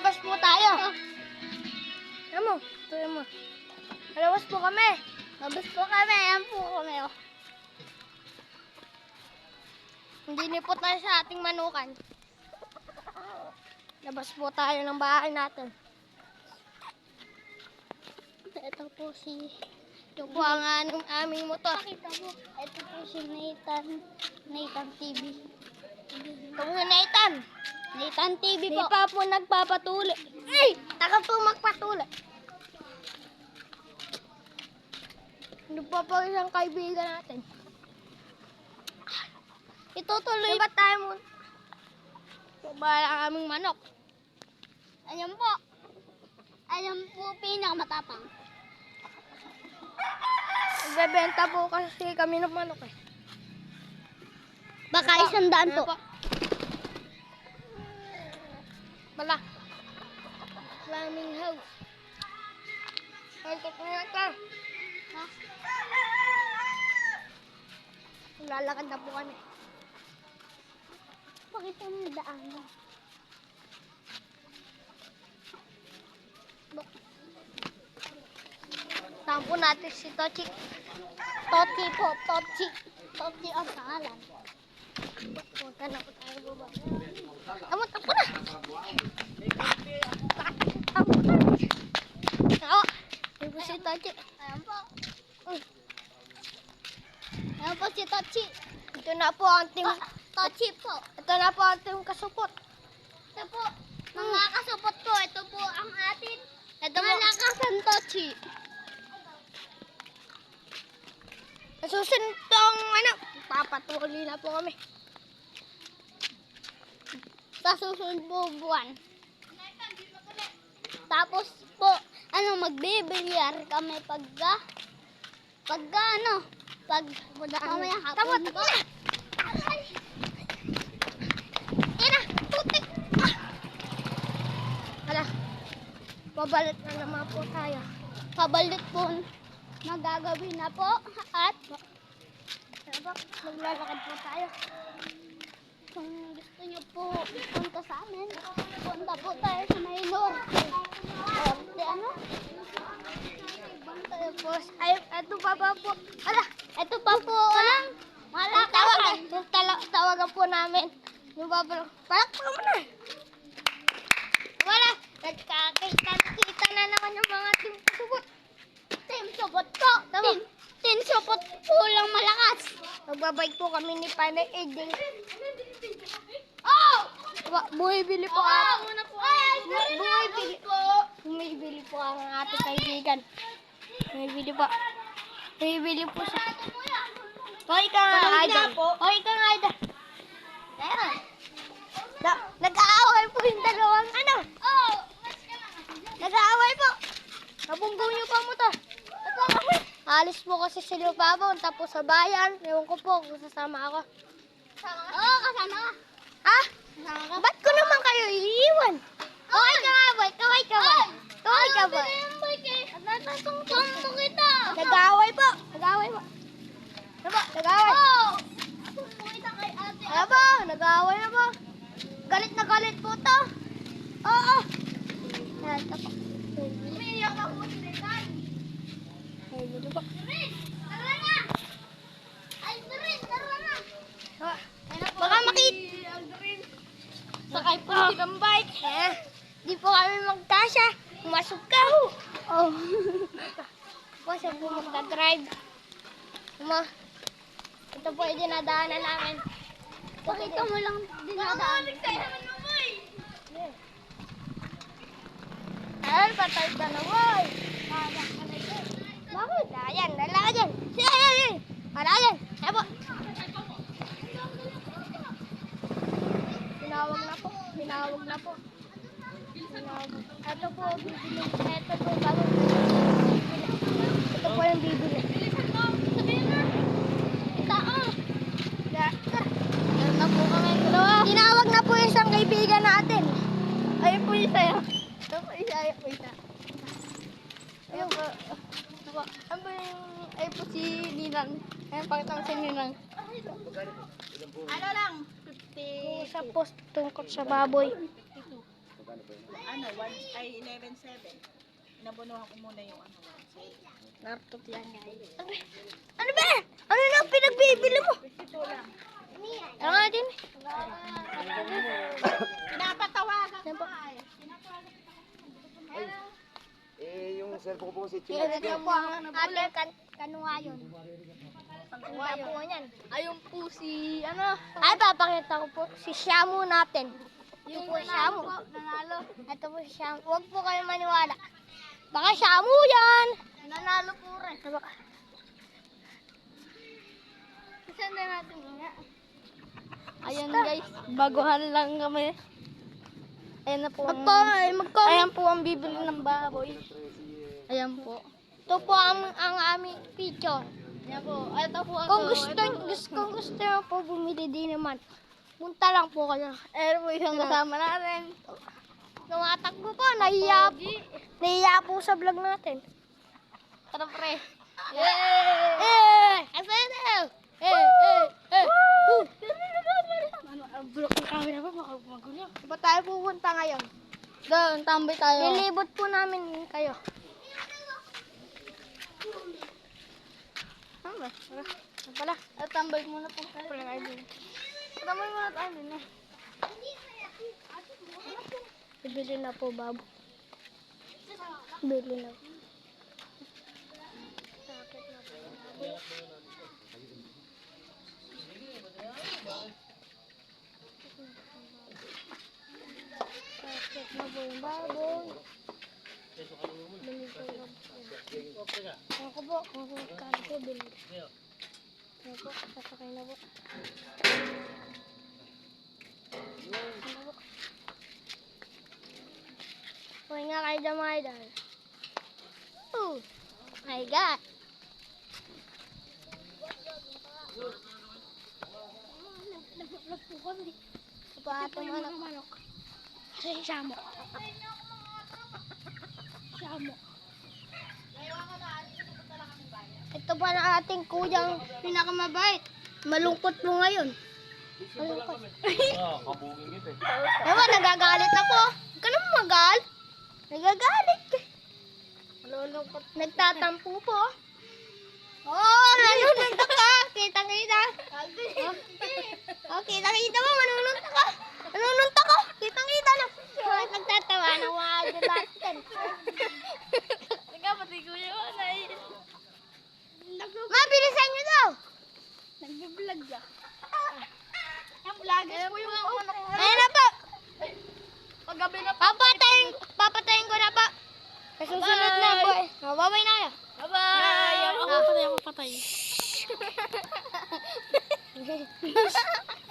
Lalabas po tayo. Alam mo, tuloy mo. Lalabas po kami. Labas po kami. Ayan po kami. Oh. Hindi ni po tayo sa ating manukan. Labas po tayo ng bahay natin. Ito po si... Ito po ang aming motor. Pakita mo. Ito po si Nathan TV. Ito po si Nathan. Nathan TV Hindi po. pa po nagpapatuli. Ay! Taka po magpatuli. Hindi pa po isang kaibigan natin. Itutuloy ba tayo mo? Bahala ang aming manok. Ayan po. Ayan po pinakamatapang. Nagbebenta po kasi kami ng manok eh. Baka 100 po. Bala. Flaming house. Haltok na ka. Ha? Lalakad na po kami. Pakita mo yung daan mo. Tampo natin si Tochi. Toti po. Toti. Toti ang pangalan. Huwag ka na po tayo baba. Amo, tampo na. Tampo na. Oo. Ito po si Tochi. Ayan po. Ayan po si Tochi. Ito na po ang team. Tochi po. Ito na po ang team kasupot. Ito po. Mga kasupot ko. Ito po ang atin. Ito po. Malakas ang Tochi. Nasusunod tong papatuloy na po kami. Sa susunod po buwan. Tapos po, magbibilyar kami pag mamaya hapon po. Ina, putik! Hala, pabalit na naman po tayo. Pabalit po magagawin na po at Maglalakad po tayo. kung gusto nyo po punta sa amin, punta po tayo sa Maynor. Tapos, ay, ito pa po. Hala, Ito pa po ang malakasan. tawagan po namin. Yung babalo. Palakpakan mo na. Wala, nagkakita na naman yung mga team kasubot. Team support po. Tama. Team support po lang malakas. Magbabike po kami ni Panay Edel. Oh! Bumibili po Oh! Bumibili po ang ating kaibigan. Bumibili po. Bumibili po siya. Hoy ka nga, idol. Hoy ka nga, idol. Meron. Nag-aaway po yung dalawang Oh! Nag-aaway po. Nabunggaw niyo pa mo to. Alis po kasi sila Pabon, tapos sa bayan. Ewan ko po kung sasama ako. Oo, kasama ka. Ha? Kasama ka. Ba't ko naman kayo iiwan? Kaway ka nga, boy. Kaway ka ba? Kaway ka ba? Natatungtong mo kita. Nag-aaway po. Nag-aaway po. Ano po? Nag-aaway. Oh! Pumunta kay ate. Ano po? Nag-aaway na po. Galit na galit po to. Oo. Yan, ito po. Umiiyak ako si Nathan. Ay, dito po. Doris, tara na. Ay, Doris, tara na. Baka makita. Sakay po silang bike. Di po kami magkasya. Pumasok ka ho. Oh. Po siya po magdadrive. Ito po yung dinadaanan namin. Pakita mo lang dinadaan. Ayan, patay ka na, boy. Bakit? Ayan, lalakad yan. Ayan. Ayan. Ayan po. Tinawag na po. Ito po, bibili. Ito po, bago. Ito po yung bibili. Ayan na po kami. Tinawag na po yung isang kaibigan natin. Ayun po yung sayo. Ito po yung sayo po isa. Ayun po. Ano ba yung... Ayun po si Ninang. Ayun, pakita ko si Ninang. Ano lang? Sa post tungkol sa baboy. Ay, 11.7. Inabunuhan ko muna yung ano. Nartot yan guys. Ano ba? Ano na pinagbibili mo? Ano nga din? Pinapatawagan Yan ko po. ay. Yung cellphone ko po si Yan Chino. po ang ate kanuwayon. Kanuwayon po yan. Ayun po si, ano, Ay, papakita ko po si Shamu natin. Ito po si Shamu. nanalo. Ito po si Shamu. Huwag po kayo maniwala. Baka Shamu yan. Nanalo po rin. Baka. Saan na natin nga? Ayan guys, baguhan lang kami. Ayan na po ang, ayan po ang bibili ng baboy. Ayan po. Ito po ang aming picture. Ayan po. Ito po ako. Kung gusto nyo po bumili din naman, punta lang po kayo. Ayan po isang kasama natin. Tumatakbo po, nahiya po sa vlog natin. Tara pre. Eh! Asaya! Block ng camera pa, baka magulo. Ba tayo pupunta ngayon? Doon, tambay tayo. Lilibot po namin kayo. Ano ba? Ano pala? Tambay muna po tayo. Pala kayo din. Tambay muna tayo din eh. Bibili na po, babo. Bibili na po. Sakit na po. Sakit na po yung baboy. Bili ko lang po. Ako po, kung kano po, bili. Ako po, sasakay na po. Ano po? Huwag nga kayo dyan mga idol. Oh my God. Nag-vlog po kami. Kapatong manok. Kasi Shamo. Shamo. Ito pa na ating kuyang pinakamabait. Malungkot po ngayon. Malungkot. Kabuging ito Ewan, nagagalit ako. Huwag ka naman magal. Nagagalit. Malulungkot. Nagtatampo po. Oh, nanununta ka. Kitang-kita. Oh, kitang-kita mo. Manununta ka. Manununta ka. Kitang-kita na. Oh, nagtatawa ng mga idol natin. Pati kuya ko na Mabilisan nyo daw. nag-vlog ka. Ang vlogger po yung manok. Ayun na po. Paggabi na po. Papatayin ko na po. Sa susunod na po. Oh, bye-bye na kayo. Bye-bye! Ako patay, ako patay.